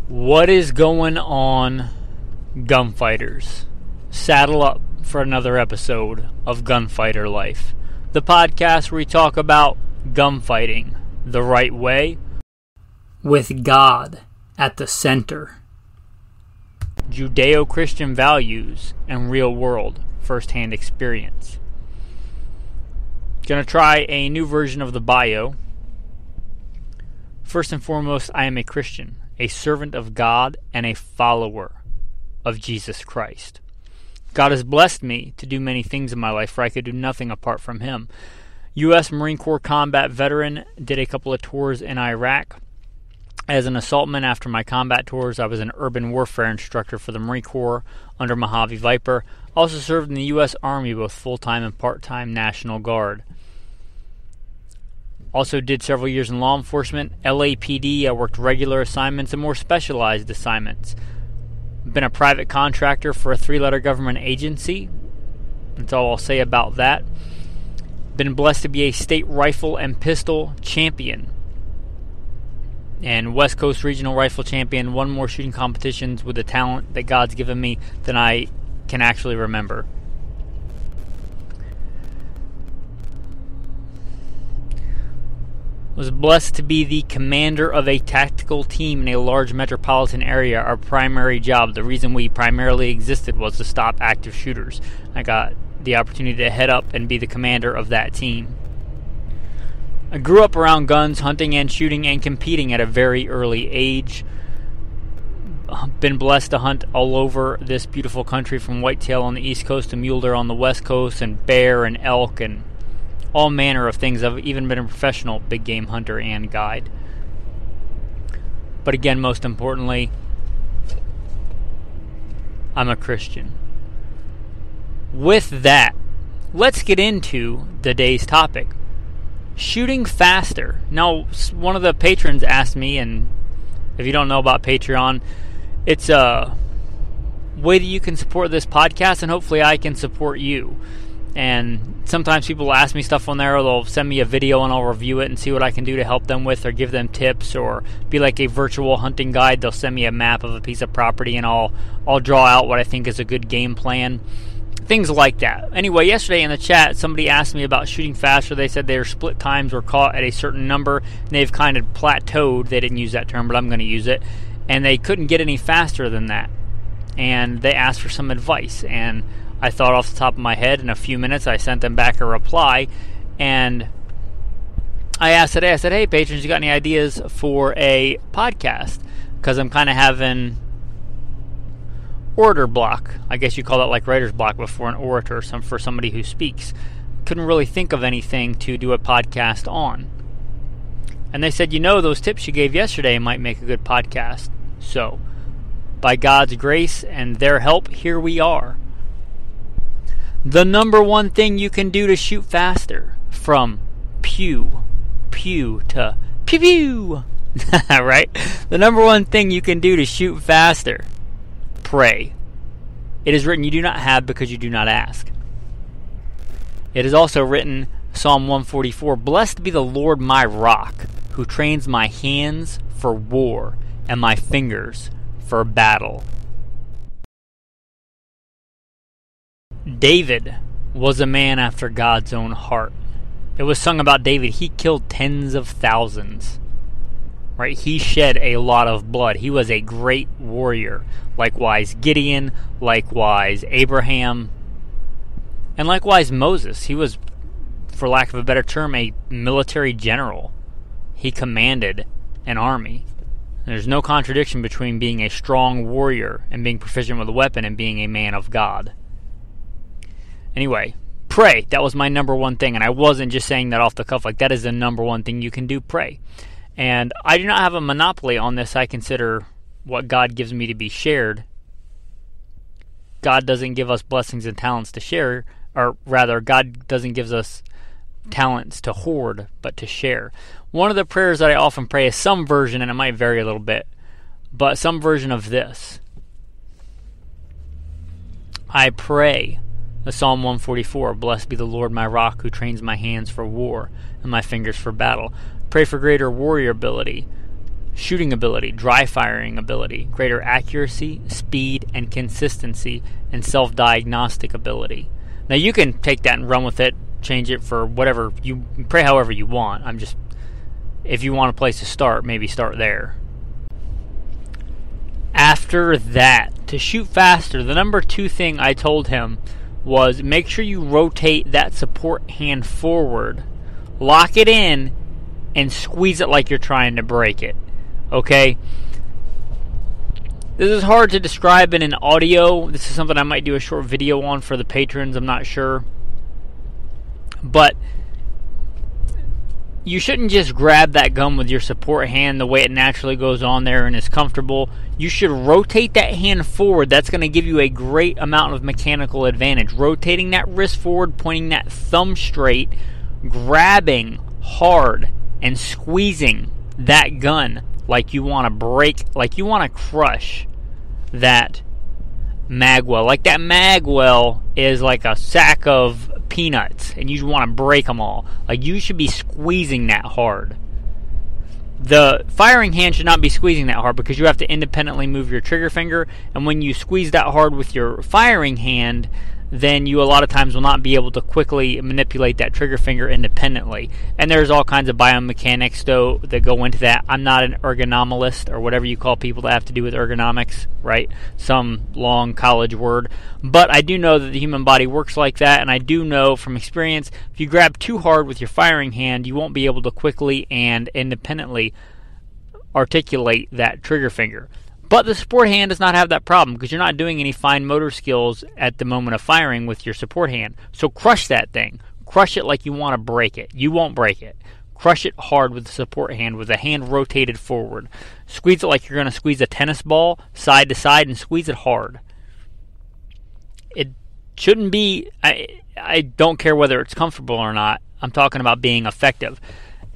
What is going on, gunfighters? Saddle up for another episode of Gunfighter Life, the podcast where we talk about gunfighting the right way, with God at the center, Judeo-Christian values, and real-world first-hand experience. Gonna try a new version of the bio. First and foremost, I am a Christian, a servant of God, and a follower of Jesus Christ. God has blessed me to do many things in my life, for I could do nothing apart from Him. U.S. Marine Corps combat veteran, did a couple of tours in Iraq. As an assaultman after my combat tours, I was an urban warfare instructor for the Marine Corps under Mojave Viper. Also served in the U.S. Army, both full-time and part-time National Guard. Also did several years in law enforcement, LAPD. I worked regular assignments and more specialized assignments. Been a private contractor for a 3-letter government agency. That's all I'll say about that. Been blessed to be a state rifle and pistol champion and West Coast regional rifle champion. Won more shooting competitions with the talent that God's given me than I can actually remember. Was blessed to be the commander of a tactical team in a large metropolitan area. Our primary job, the reason we primarily existed, was to stop active shooters. I got the opportunity to head up and be the commander of that team. I grew up around guns, hunting and shooting and competing at a very early age. Been blessed to hunt all over this beautiful country, from whitetail on the East Coast to mule deer on the West Coast, and bear and elk and all manner of things. I've even been a professional big game hunter and guide. But again, most importantly, I'm a Christian. With that, let's get into today's topic. Shooting faster. Now, one of the patrons asked me, and if you don't know about Patreon, it's a way that you can support this podcast, and hopefully I can support you. And sometimes people ask me stuff on there, or they'll send me a video and I'll review it and see what I can do to help them with, or give them tips, or be like a virtual hunting guide. They'll send me a map of a piece of property and I'll draw out what I think is a good game plan. Things like that. Anyway, yesterday in the chat, somebody asked me about shooting faster. They said their split times were caught at a certain number, and they've kind of plateaued. They didn't use that term, but I'm going to use it. And they couldn't get any faster than that. And they asked for some advice. And I thought off the top of my head, in a few minutes, I sent them back a reply. And I asked today, I said, hey, patrons, you got any ideas for a podcast? Because I'm kind of having orator block. I guess you call that like writer's block, but for an orator, for somebody who speaks. Couldn't really think of anything to do a podcast on. And they said, those tips you gave yesterday might make a good podcast. So, by God's grace and their help, here we are. The number one thing you can do to shoot faster, from pew to pew pew, right? The number one thing you can do to shoot faster: pray. It is written, you do not have because you do not ask. It is also written, Psalm 144, blessed be the Lord my rock, who trains my hands for war and my fingers for battle. David was a man after God's own heart. It was sung about David. He killed tens of thousands. Right? He shed a lot of blood. He was a great warrior. Likewise Gideon, likewise Abraham, and likewise Moses. He was, for lack of a better term, a military general. He commanded an army. There's no contradiction between being a strong warrior and being proficient with a weapon and being a man of God. Anyway, pray. That was my number one thing, and I wasn't just saying that off the cuff. Like, that is the number one thing you can do, pray. And I do not have a monopoly on this. I consider what God gives me to be shared. God doesn't give us blessings and talents to share, or rather, God doesn't give us talents to hoard, but to share. One of the prayers that I often pray is some version, and it might vary a little bit, but some version of this. I pray the Psalm 144, blessed be the Lord my rock, who trains my hands for war and my fingers for battle. Pray for greater warrior ability. shooting ability, dry firing ability, greater accuracy, speed, and consistency, and self-diagnostic ability. Now you can take that and run with it, change it for whatever you pray, however you want. If you want a place to start, maybe start there. After that, to shoot faster, the number 2 thing I told him was make sure you rotate that support hand forward, lock it in, and squeeze it like you're trying to break it. Okay? This is hard to describe in an audio. This is something I might do a short video on for the patrons. I'm not sure. But you shouldn't just grab that gun with your support hand the way it naturally goes on there and is comfortable. You should rotate that hand forward. That's going to give you a great amount of mechanical advantage. Rotating that wrist forward, pointing that thumb straight, grabbing hard, and squeezing that gun like you want to break, like you want to crush that magwell. Like that magwell is like a sack of peanuts, and you just want to break them all. Like you should be squeezing that hard. The firing hand should not be squeezing that hard because you have to independently move your trigger finger, and when you squeeze that hard with your firing hand, then you a lot of times will not be able to quickly manipulate that trigger finger independently. And there's all kinds of biomechanics though that go into that. I'm not an ergonomist or whatever you call people that have to do with ergonomics, right? Some long college word. But I do know that the human body works like that, and I do know from experience if you grab too hard with your firing hand, you won't be able to quickly and independently articulate that trigger finger. But the support hand does not have that problem because you're not doing any fine motor skills at the moment of firing with your support hand. So crush that thing. Crush it like you want to break it. You won't break it. Crush it hard with the support hand with the hand rotated forward. Squeeze it like you're going to squeeze a tennis ball side to side and squeeze it hard. It shouldn't be, I don't care whether it's comfortable or not. I'm talking about being effective.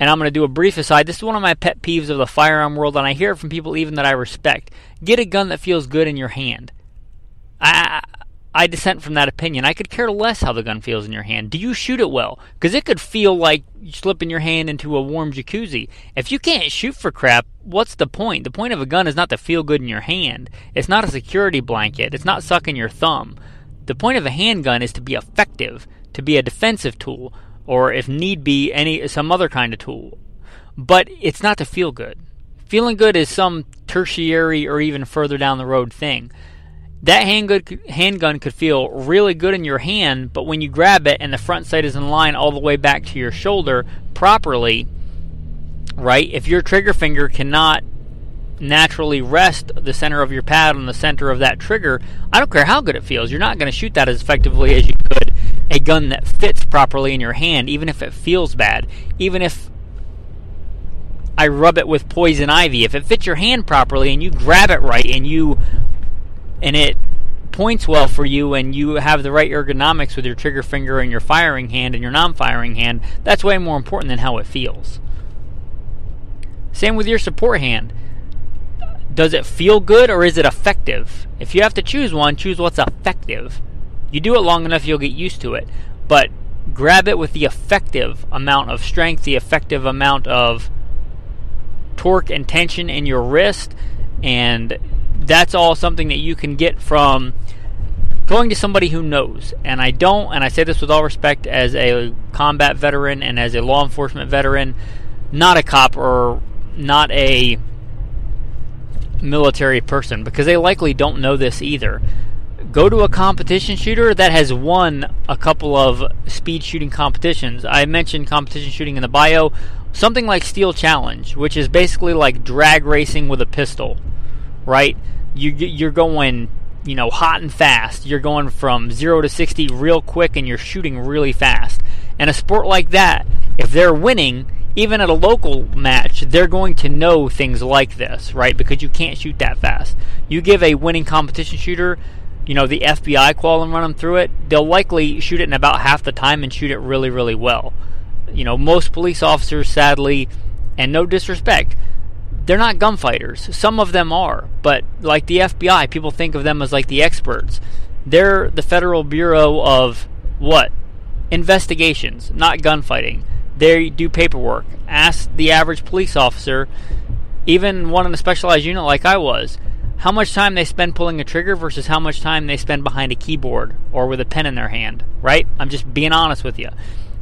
And I'm going to do a brief aside. This is one of my pet peeves of the firearm world, and I hear it from people even that I respect. Get a gun that feels good in your hand. I dissent from that opinion. I could care less how the gun feels in your hand. Do you shoot it well? Because it could feel like slipping your hand into a warm jacuzzi. If you can't shoot for crap, what's the point? The point of a gun is not to feel good in your hand. It's not a security blanket. It's not sucking your thumb. The point of a handgun is to be effective, to be a defensive tool, or if need be, some other kind of tool. But it's not to feel good. Feeling good is some tertiary or even further down the road thing. That handgun could feel really good in your hand, but when you grab it and the front sight is in line all the way back to your shoulder properly, right? If your trigger finger cannot naturally rest the center of your pad on the center of that trigger, I don't care how good it feels. You're not going to shoot that as effectively as you could a gun that fits properly in your hand, even if it feels bad. Even if I rub it with poison ivy, if it fits your hand properly and you grab it right and it points well for you and you have the right ergonomics with your trigger finger and your firing hand and your non-firing hand, that's way more important than how it feels. Same with your support hand. Does it feel good or is it effective? If you have to choose one, choose what's effective. You do it long enough, you'll get used to it. But grab it with the effective amount of strength, the effective amount of torque and tension in your wrist, and that's all something that you can get from going to somebody who knows. And I say this with all respect as a combat veteran and as a law enforcement veteran, not a cop or not a military person, because they likely don't know this either. Go to a competition shooter that has won a couple of speed shooting competitions. I mentioned competition shooting in the bio. Something like Steel Challenge, which is basically like drag racing with a pistol, right? You're going, hot and fast. You're going from 0 to 60 real quick, and you're shooting really fast. And a sport like that, if they're winning, even at a local match, they're going to know things like this, right? Because you can't shoot that fast. You give a winning competition shooter, the FBI call and run them through it, they'll likely shoot it in about half the time and shoot it really, really well. Most police officers, sadly, and no disrespect, they're not gunfighters. Some of them are, but like the FBI, people think of them as like the experts. They're the Federal Bureau of what? Investigations, not gunfighting. They do paperwork. Ask the average police officer even one in a specialized unit like I was, how much time they spend pulling a trigger versus how much time they spend behind a keyboard or with a pen in their hand, right? I'm just being honest with you.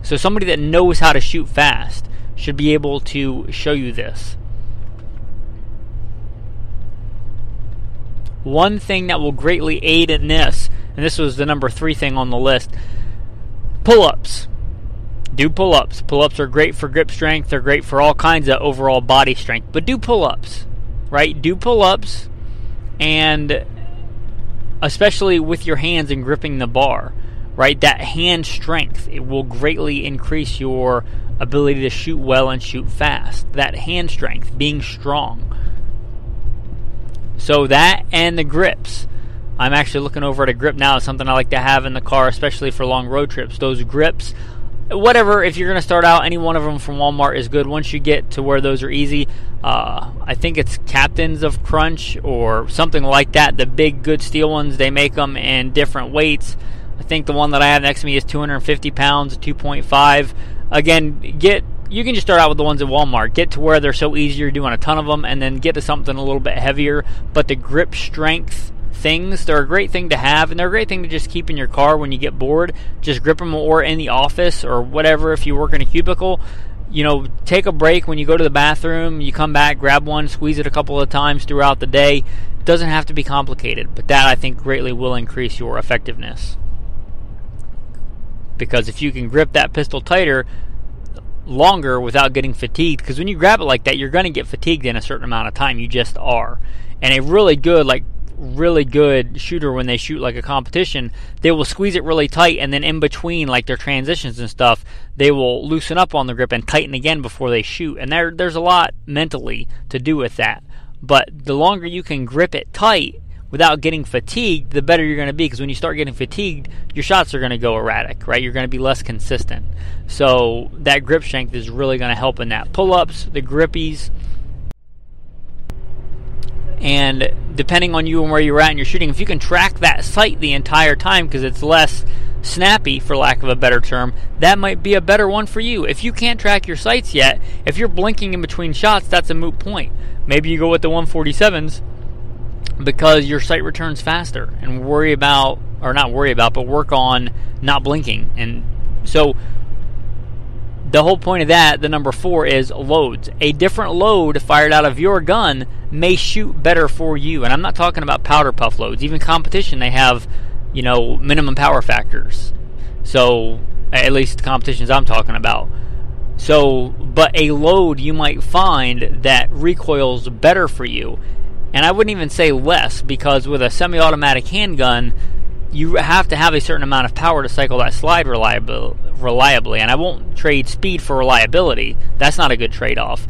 So somebody that knows how to shoot fast should be able to show you this. One thing that will greatly aid in this, and this was the number 3 thing on the list, pull-ups. Do pull-ups. Pull-ups are great for grip strength. They're great for all kinds of overall body strength. But do pull-ups, right? Do pull-ups, and especially with your hands and gripping the bar, right? That hand strength, it will greatly increase your ability to shoot well and shoot fast. That hand strength, being strong. So that and the grips. I'm actually looking over at a grip now. It's something I like to have in the car, especially for long road trips. Those grips, whatever, if you're going to start out, any one of them from Walmart is good. Once you get to where those are easy, I think it's Captains of Crunch or something like that. The big good steel ones, they make them in different weights. I think the one that I have next to me is 250 pounds, 2.5. Again, you can just start out with the ones at Walmart. Get to where they're so easy, you're doing a ton of them, and then get to something a little bit heavier. But the grip strength things, they're a great thing to have, and they're a great thing to just keep in your car when you get bored. Just grip them, or in the office or whatever. If you work in a cubicle, take a break when you go to the bathroom, you come back, grab one, squeeze it a couple of times throughout the day. It doesn't have to be complicated, but that I think greatly will increase your effectiveness. Because if you can grip that pistol tighter longer without getting fatigued, because when you grab it like that, you're going to get fatigued in a certain amount of time. You just are. And a really good shooter, when they shoot like a competition, they will squeeze it really tight, and then in between, like their transitions and stuff, they will loosen up on the grip and tighten again before they shoot. And there's a lot mentally to do with that. But the longer you can grip it tight without getting fatigued, the better you're going to be, because when you start getting fatigued, your shots are going to go erratic, right? You're going to be less consistent. So that grip strength is really going to help in that. Pull-ups, the grippies, and depending on you and where you're at in your shooting, if you can track that sight the entire time because it's less snappy, for lack of a better term, that might be a better one for you. If you can't track your sights yet, if you're blinking in between shots, that's a moot point. Maybe you go with the 147s because your sight returns faster, and work on not blinking. And so the whole point of that, the number 4, is loads. A different load fired out of your gun may shoot better for you. And I'm not talking about powder puff loads. Even competition, they have, minimum power factors. So, at least the competitions I'm talking about. So, but a load you might find that recoils better for you. And I wouldn't even say less, because with a semi-automatic handgun, you have to have a certain amount of power to cycle that slide reliably. And I won't trade speed for reliability. That's not a good trade-off.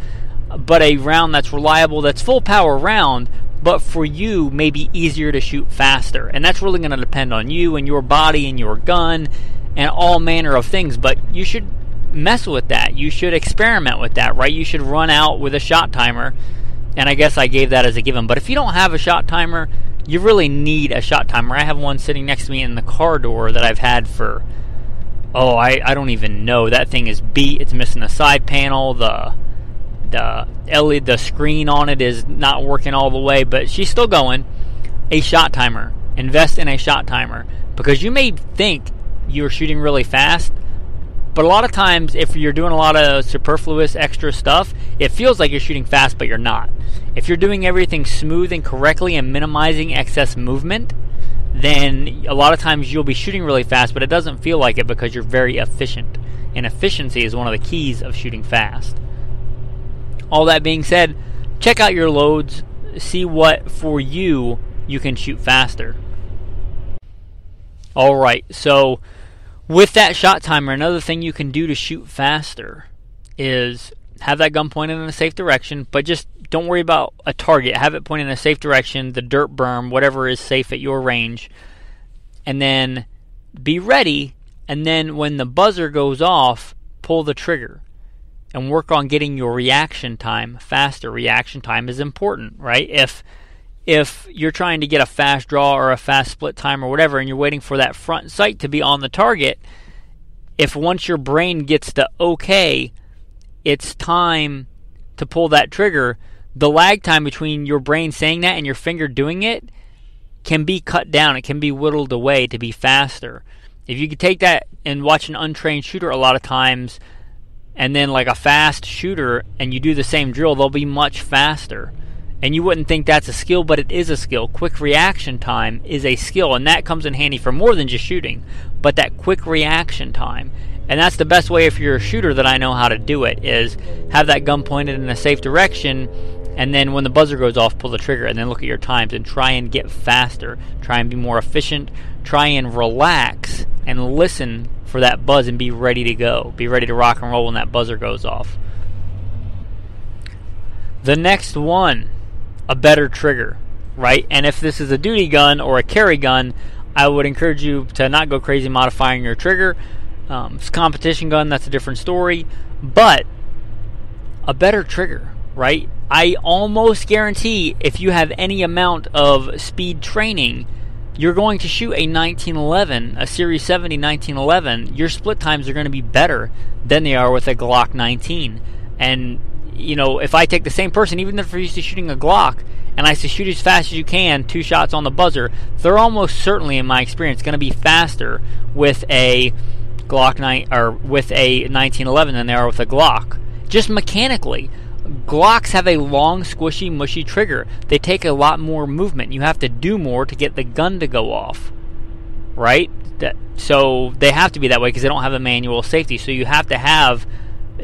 But a round that's reliable, that's full power round, but for you may be easier to shoot faster. And that's really going to depend on you and your body and your gun and all manner of things. But you should mess with that. You should experiment with that, right? You should run out with a shot timer. And I guess I gave that as a given. But if you don't have a shot timer, you really need a shot timer. I have one sitting next to me in the car door that I've had for, I don't even know. That thing is beat. It's missing a side panel. The LED, the screen on it is not working all the way, but she's still going. A shot timer. Invest in a shot timer. Because you may think you're shooting really fast, but a lot of times, if you're doing a lot of superfluous extra stuff, it feels like you're shooting fast, but you're not. If you're doing everything smooth and correctly and minimizing excess movement, then a lot of times you'll be shooting really fast, but it doesn't feel like it because you're very efficient. And efficiency is one of the keys of shooting fast. All that being said, check out your loads, see what for you can shoot faster. Alright, so with that shot timer, another thing you can do to shoot faster is have that gun pointed in a safe direction, but just don't worry about a target. Have it pointed in a safe direction, the dirt berm, whatever is safe at your range, and then be ready, and then when the buzzer goes off, pull the trigger and work on getting your reaction time faster. Reaction time is important, right? If you're trying to get a fast draw or a fast split time or whatever, and you're waiting for that front sight to be on the target, if once your brain gets the okay, it's time to pull that trigger, the lag time between your brain saying that and your finger doing it can be cut down. It can be whittled away to be faster. If you could take that and watch an untrained shooter a lot of times, and then like a fast shooter, and you do the same drill, they'll be much faster. And you wouldn't think that's a skill, but it is a skill. Quick reaction time is a skill, and that comes in handy for more than just shooting, but that quick reaction time. And that's the best way if you're a shooter that I know how to do it, is have that gun pointed in a safe direction, and then when the buzzer goes off, pull the trigger, and then look at your times and try and get faster. Try and be more efficient. Try and relax and listen for that buzz and be ready to go. Be ready to rock and roll when that buzzer goes off. The next one, a better trigger, right? And if this is a duty gun or a carry gun, I would encourage you to not go crazy modifying your trigger. If it's a competition gun, that's a different story. But a better trigger, right? I almost guarantee if you have any amount of speed training, you're going to shoot a 1911, a Series 70 1911. Your split times are going to be better than they are with a Glock 19. And, you know, if I take the same person, even if they're used to shooting a Glock, and I say shoot as fast as you can, 2 shots on the buzzer, they're almost certainly, in my experience, going to be faster with a Glock 9 or with a 1911 than they are with a Glock. Just mechanically. Glocks have a long, squishy, mushy trigger. They take a lot more movement. You have to do more to get the gun to go off, right? So they have to be that way because they don't have a manual safety. So you have to have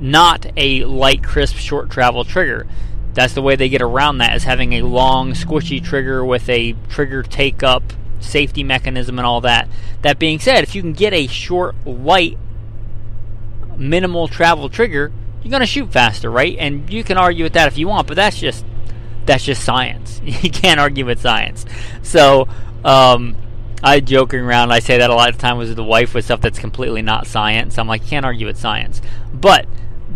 not a light, crisp, short travel trigger. That's the way they get around that, is having a long, squishy trigger with a trigger take-up safety mechanism and all that. That being said, if you can get a short, light, minimal travel trigger, you're going to shoot faster, right? And you can argue with that if you want, but that's just science. You can't argue with science. So I joking around, I say that a lot of times with the wife with stuff that's completely not science. I'm like, you can't argue with science. But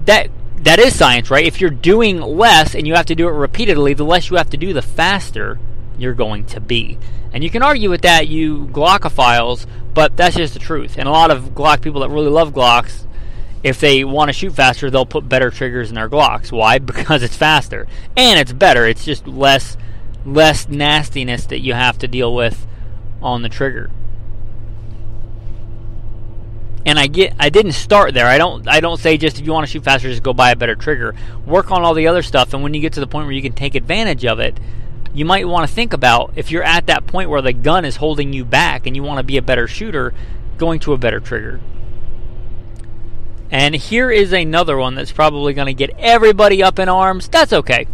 that is science, right? If you're doing less and you have to do it repeatedly, the less you have to do, the faster you're going to be. And you can argue with that, you Glockophiles, but that's just the truth. And a lot of Glock people that really love Glocks, if they want to shoot faster, they'll put better triggers in their Glocks. Why? Because it's faster. And it's better. It's just less nastiness that you have to deal with on the trigger. And I didn't start there. I don't say just if you want to shoot faster, just go buy a better trigger. Work on all the other stuff, and when you get to the point where you can take advantage of it, you might want to think about, if you're at that point where the gun is holding you back and you want to be a better shooter, going to a better trigger. And here is another one that's probably going to get everybody up in arms. That's okay.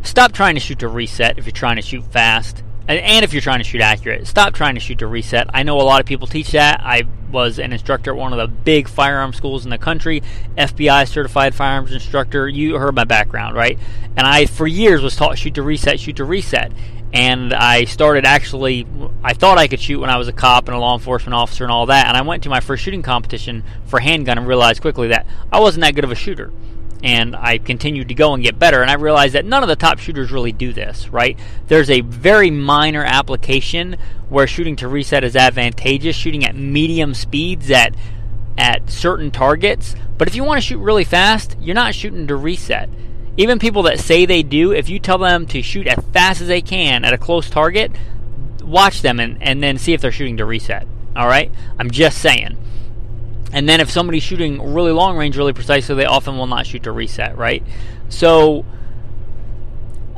Stop trying to shoot to reset if you're trying to shoot fast. And if you're trying to shoot accurate, stop trying to shoot to reset. I know a lot of people teach that. I was an instructor at one of the big firearm schools in the country, FBI certified firearms instructor. You heard my background, right? And I, for years, was taught shoot to reset. And I started I thought I could shoot when I was a cop and a law enforcement officer and all that. And I went to my first shooting competition for handgun and realized quickly that I wasn't that good of a shooter. And I continued to go and get better. And I realized that none of the top shooters really do this, right? There's a very minor application where shooting to reset is advantageous, shooting at medium speeds at certain targets. But if you want to shoot really fast, you're not shooting to reset. Even people that say they do, if you tell them to shoot as fast as they can at a close target, watch them and then see if they're shooting to reset. All right? I'm just saying. And then if somebody's shooting really long range, really precisely, they often will not shoot to reset, right? So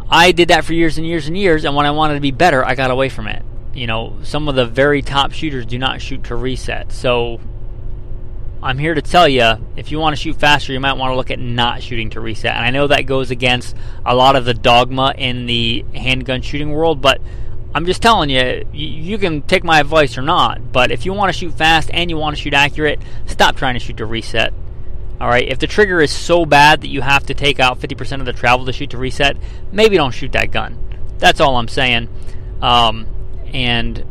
I did that for years and years and years, and when I wanted to be better, I got away from it. You know, some of the very top shooters do not shoot to reset. So I'm here to tell you, if you want to shoot faster, you might want to look at not shooting to reset. And I know that goes against a lot of the dogma in the handgun shooting world, but I'm just telling you, you can take my advice or not, but if you want to shoot fast and you want to shoot accurate, stop trying to shoot to reset. Alright, if the trigger is so bad that you have to take out 50% of the travel to shoot to reset, maybe don't shoot that gun. That's all I'm saying. And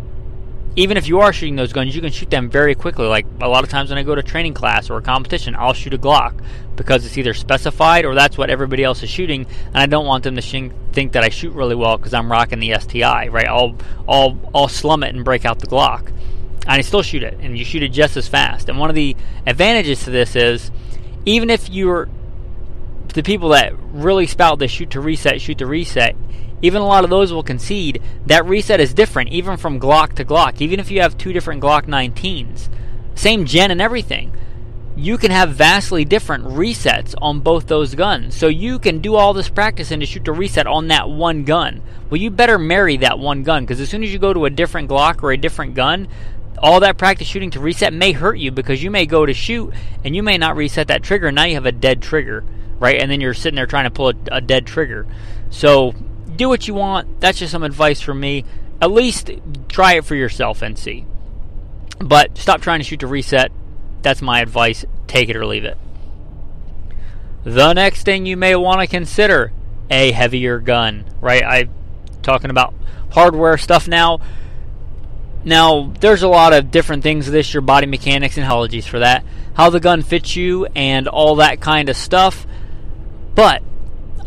even if you are shooting those guns, you can shoot them very quickly. Like a lot of times when I go to training class or a competition, I'll shoot a Glock because it's either specified or that's what everybody else is shooting, and I don't want them to think that I shoot really well because I'm rocking the STI, right? I'll slum it and break out the Glock, and I still shoot it, and you shoot it just as fast. And one of the advantages to this is, even if you're the people that really spout the shoot to reset, even a lot of those will concede that reset is different, even from Glock to Glock. Even if you have two different Glock 19s, same gen and everything, you can have vastly different resets on both those guns. So you can do all this practicing to shoot to reset on that one gun. Well, you better marry that one gun, because as soon as you go to a different Glock or a different gun, all that practice shooting to reset may hurt you, because you may go to shoot and you may not reset that trigger. Now you have a dead trigger, right? And then you're sitting there trying to pull a dead trigger. So do what you want. That's just some advice from me. At least try it for yourself and see. But stop trying to shoot to reset. That's my advice. Take it or leave it. The next thing you may want to consider, a heavier gun, right? I'm talking about hardware stuff now. Now, there's a lot of different things to this, your body mechanics and analogies for that, how the gun fits you and all that kind of stuff. But,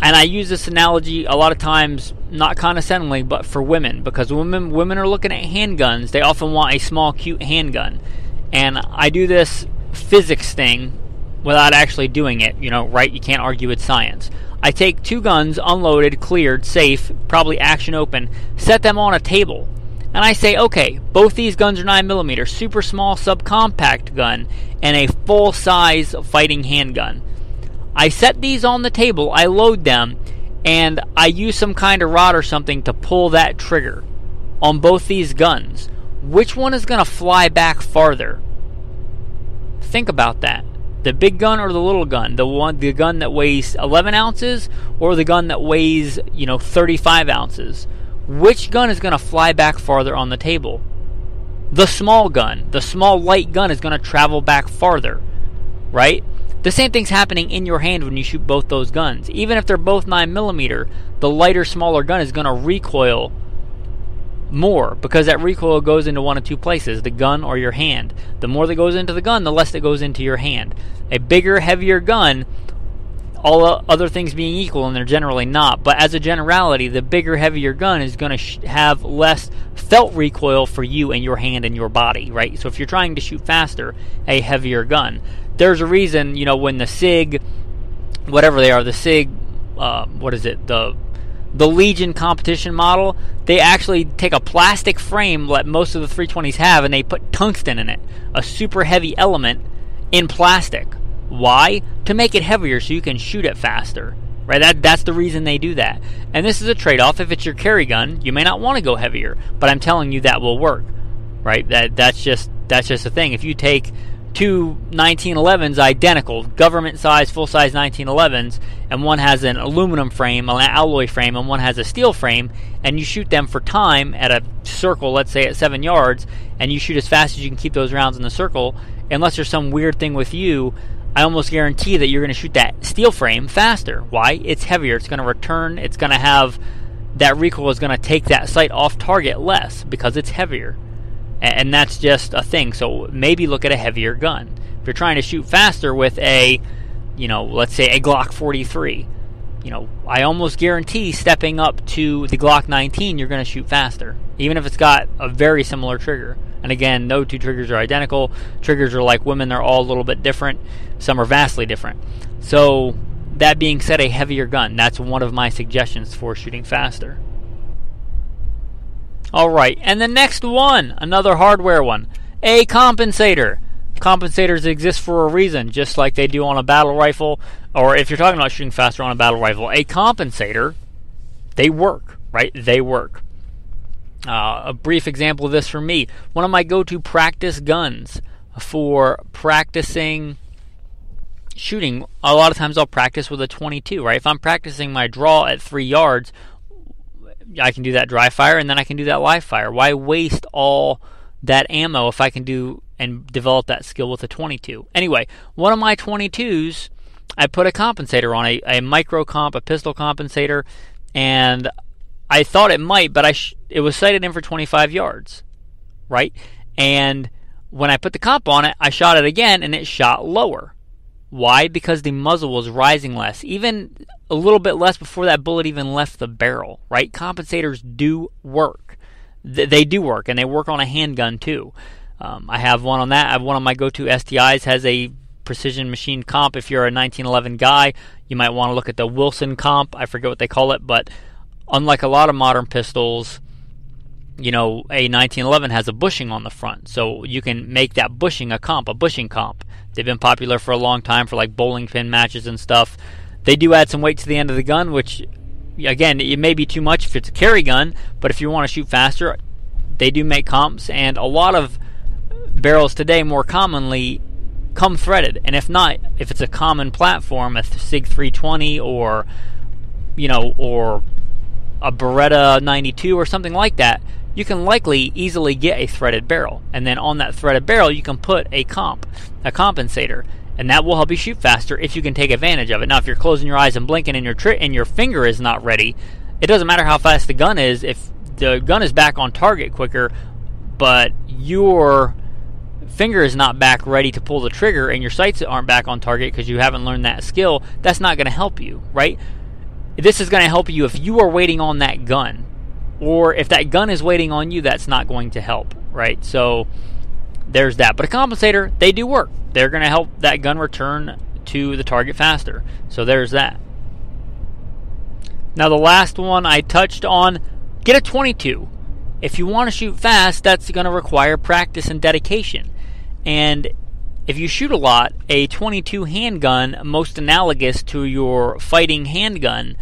and I use this analogy a lot of times, not condescendingly, but for women, because women are looking at handguns. They often want a small, cute handgun. And I do this physics thing without actually doing it, right? You can't argue with science. I take two guns, unloaded, cleared, safe, probably action open, set them on a table, and I say, okay, both these guns are 9mm, super small subcompact gun, and a full-size fighting handgun. I set these on the table, I load them, and I use some kind of rod or something to pull that trigger on both these guns. Which one is going to fly back farther? Think about that. The big gun or the little gun? The gun that weighs 11 ounces or the gun that weighs, 35 ounces? Which gun is going to fly back farther on the table? The small gun. The small light gun is going to travel back farther, right? The same thing's happening in your hand when you shoot both those guns. Even if they're both 9mm, the lighter, smaller gun is going to recoil more, because that recoil goes into one of two places, the gun or your hand. The more that goes into the gun, the less that goes into your hand. A bigger, heavier gun, all other things being equal, and they're generally not, but as a generality, the bigger, heavier gun is going to have less felt recoil for you and your hand and your body, right? So if you're trying to shoot faster, a heavier gun. There's a reason, when the SIG, whatever they are, the SIG, the Legion competition model, they actually take a plastic frame like most of the 320s have, and they put tungsten in it, a super heavy element in plastic. Why? To make it heavier so you can shoot it faster, right? That's the reason they do that. And this is a trade-off. If it's your carry gun, you may not want to go heavier, but I'm telling you that will work, right? That's just a thing. If you take two 1911s, identical, government-size, full-size 1911s, and one has an aluminum frame, an alloy frame, and one has a steel frame, and you shoot them for time at a circle, let's say at 7 yards, and you shoot as fast as you can keep those rounds in the circle, unless there's some weird thing with you, I almost guarantee that you're going to shoot that steel frame faster. Why? It's heavier. It's going to return. It's going to have, that recoil is going to take that sight off target less because it's heavier. And that's just a thing. So maybe look at a heavier gun. If you're trying to shoot faster with a, let's say a Glock 43, I almost guarantee stepping up to the Glock 19, you're going to shoot faster, even if it's got a very similar trigger. And again, no two triggers are identical. Triggers are like women, they're all a little bit different. Some are vastly different. So that being said, a heavier gun, that's one of my suggestions for shooting faster. Alright, and the next one, another hardware one, a compensator. Compensators exist for a reason, just like they do on a battle rifle, or if you're talking about shooting faster on a battle rifle, a compensator, they work, right? They work. A brief example of this for me, one of my go-to practice guns for practicing shooting, a lot of times I'll practice with a 22, right? If I'm practicing my draw at 3 yards, I can do that dry fire and then I can do that live fire. Why waste all that ammo if I can do and develop that skill with a 22? Anyway, one of my 22s, I put a compensator on, a micro comp, a pistol compensator, and I thought it might, but it was sighted in for 25 yards, right? And when I put the comp on it, I shot it again and it shot lower. Why? Because the muzzle was rising less, even a little bit less before that bullet even left the barrel, right? Compensators do work. They do work, and they work on a handgun too. I have one on that. I have one on my go-to STIs, has a precision machine comp. If you're a 1911 guy, you might want to look at the Wilson comp. I forget what they call it, but unlike a lot of modern pistols, a 1911 has a bushing on the front, so you can make that bushing a bushing comp. They've been popular for a long time for like bowling pin matches and stuff. They do add some weight to the end of the gun, which, again, it may be too much if it's a carry gun, but if you want to shoot faster, they do make comps, and a lot of barrels today more commonly come threaded. And if not, if it's a common platform, a SIG 320 or a Beretta 92 or something like that, you can likely easily get a threaded barrel. And then on that threaded barrel, you can put a compensator. And that will help you shoot faster if you can take advantage of it. Now, if you're closing your eyes and blinking and your finger is not ready, it doesn't matter how fast the gun is. If the gun is back on target quicker, but your finger is not back ready to pull the trigger and your sights aren't back on target because you haven't learned that skill, that's not going to help you, right? This is going to help you if you are waiting on that gun. Or if that gun is waiting on you, that's not going to help, right? So there's that. But a compensator, they do work. They're going to help that gun return to the target faster. So there's that. Now the last one I touched on, get a 22. If you want to shoot fast, that's going to require practice and dedication. And if you shoot a lot, a 22 handgun, most analogous to your fighting handgun,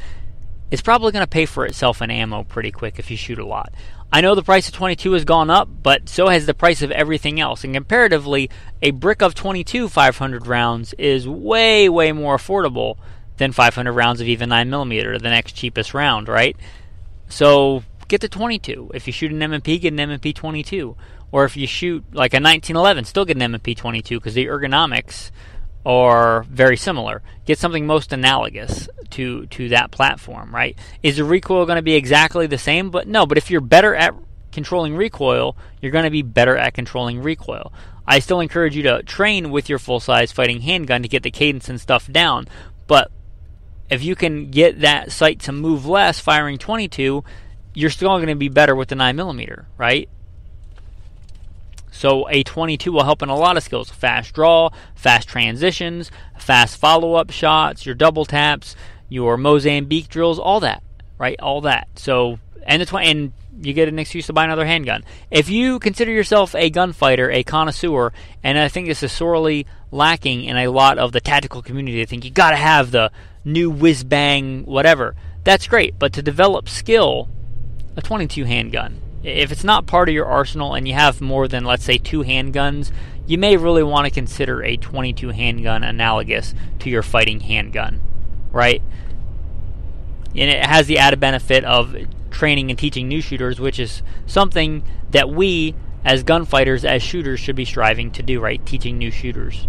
is probably going to pay for itself in ammo pretty quick if you shoot a lot. I know the price of 22 has gone up, but so has the price of everything else. And comparatively, a brick of 22 500 rounds is way, way more affordable than 500 rounds of even 9mm, the next cheapest round, right? So get the 22. If you shoot an M&P, get an M&P 22. Or if you shoot like a 1911, still get an M&P 22 because the ergonomics are very similar. Get something most analogous to that platform, right? Is the recoil going to be exactly the same? But no, but if you're better at controlling recoil, you're going to be better at controlling recoil. I still encourage you to train with your full-size fighting handgun to get the cadence and stuff down, but if you can get that sight to move less firing 22, you're still going to be better with the 9mm, right? So a 22 will help in a lot of skills. Fast draw, fast transitions, fast follow-up shots, your double taps, your Mozambique drills, all that, right? All that. So, and you get an excuse to buy another handgun. If you consider yourself a gunfighter, a connoisseur, and I think this is sorely lacking in a lot of the tactical community, I think you got to have the new whiz-bang whatever. That's great, but to develop skill, a 22 handgun. If it's not part of your arsenal and you have more than, let's say, 2 handguns, you may really want to consider a 22 handgun analogous to your fighting handgun, right? And it has the added benefit of training and teaching new shooters, which is something that we, as gunfighters, as shooters, should be striving to do, right? Teaching new shooters.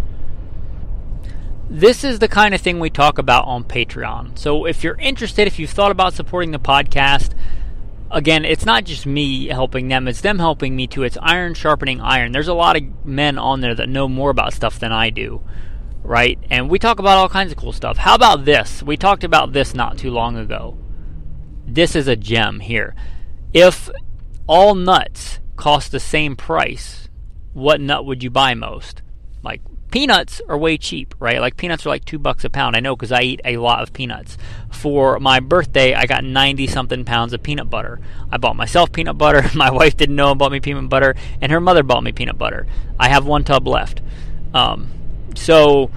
This is the kind of thing we talk about on Patreon. So if you're interested, if you've thought about supporting the podcast, again, it's not just me helping them, it's them helping me too. It's iron sharpening iron. There's a lot of men on there that know more about stuff than I do, right? And we talk about all kinds of cool stuff. How about this? We talked about this not too long ago. This is a gem here. If all nuts cost the same price, what nut would you buy most? Like, peanuts are way cheap, right? Like, peanuts are like $2 a pound. I know because I eat a lot of peanuts. For my birthday, I got 90-something pounds of peanut butter. I bought myself peanut butter. My wife didn't know and bought me peanut butter, and her mother bought me peanut butter. I have 1 tub left. So,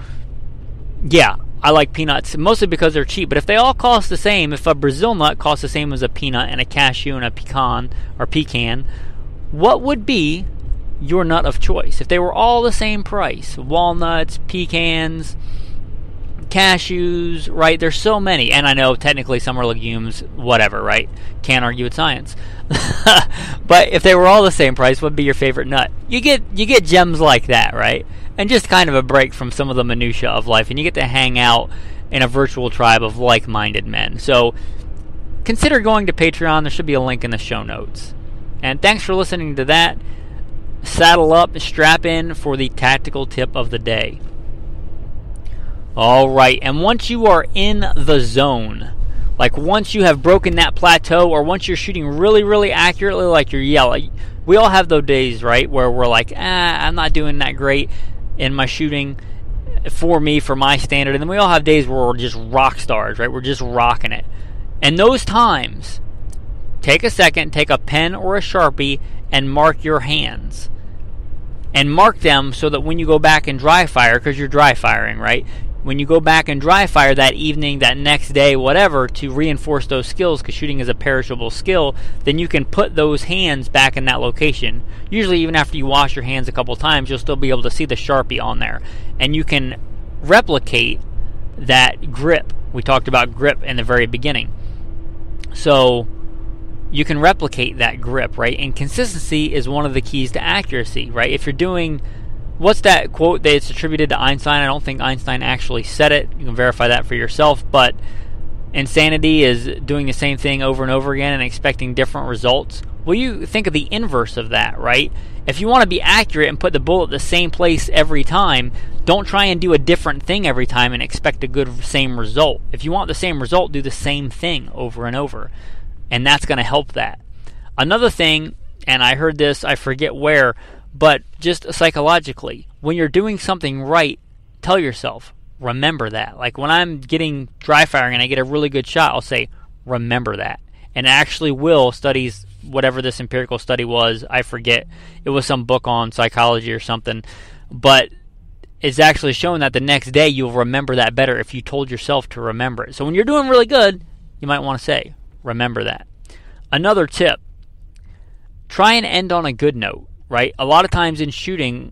yeah, I like peanuts, mostly because they're cheap. But if they all cost the same, if a Brazil nut costs the same as a peanut and a cashew and a pecan, what would be your nut of choice? If they were all the same price, walnuts, pecans, cashews, right? There's so many, and I know technically some are legumes, whatever, right? Can't argue with science. But if they were all the same price, what would be your favorite nut? You get gems like that, right? And just kind of a break from some of the minutia of life, and you get to hang out in a virtual tribe of like-minded men. So consider going to Patreon. There should be a link in the show notes. And thanks for listening to that. Saddle up, strap in for the tactical tip of the day. Alright, and once you are in the zone, like once you have broken that plateau, or once you're shooting really, really accurately, like you're yelling, we all have those days, right, where we're like, I'm not doing that great in my shooting. for me, for my standard. And then we all have days where we're just rock stars, right? We're just rocking it. And those times, take a second, take a pen or a Sharpie, and mark your hands. And mark them so that when you go back and dry fire, because you're dry firing, right? When you go back and dry fire that evening, that next day, whatever, to reinforce those skills, because shooting is a perishable skill, then you can put those hands back in that location. Usually even after you wash your hands a couple times, you'll still be able to see the Sharpie on there. And you can replicate that grip. We talked about grip in the very beginning. So you can replicate that grip, right? And consistency is one of the keys to accuracy, right? If you're doing, what's that quote that it's attributed to Einstein? I don't think Einstein actually said it. You can verify that for yourself. But insanity is doing the same thing over and over again and expecting different results. Well, you think of the inverse of that, right? If you want to be accurate and put the bullet the same place every time, don't try and do a different thing every time and expect a good same result. If you want the same result, do the same thing over and over. And that's going to help that. Another thing, and I heard this, I forget where, but just psychologically, when you're doing something right, tell yourself, remember that. Like when I'm getting dry firing and I get a really good shot, I'll say, remember that. And it actually will, studies, whatever this empirical study was, I forget. It was some book on psychology or something. But it's actually shown that the next day you'll remember that better if you told yourself to remember it. So when you're doing really good, you might want to say, remember that. Another tip, try and end on a good note, right? A lot of times in shooting,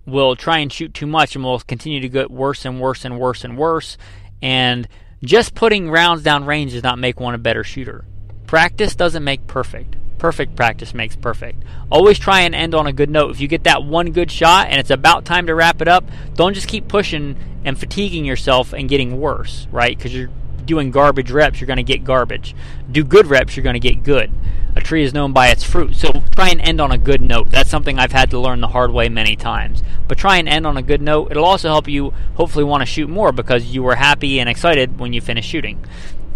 we'll try and shoot too much and we'll continue to get worse and worse and worse and worse. And just putting rounds down range does not make one a better shooter. Practice doesn't make perfect. Perfect practice makes perfect. Always try and end on a good note. If you get that one good shot and it's about time to wrap it up, don't just keep pushing and fatiguing yourself and getting worse, right? Because you're doing garbage reps, you're going to get garbage. Do good reps, you're going to get good. A tree is known by its fruit. So try and end on a good note. That's something I've had to learn the hard way many times. But try and end on a good note. It'll also help you hopefully want to shoot more because you were happy and excited when you finish shooting.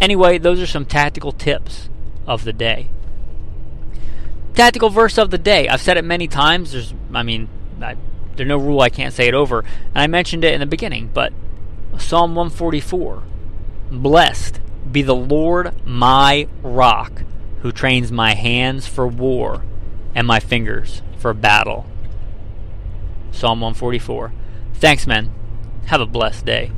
Anyway, those are some tactical tips of the day. Tactical verse of the day. I've said it many times. There's no rule I can't say it over. And I mentioned it in the beginning, but Psalm 144. Blessed be the Lord my rock, who trains my hands for war and my fingers for battle. Psalm 144. Thanks, men. Have a blessed day.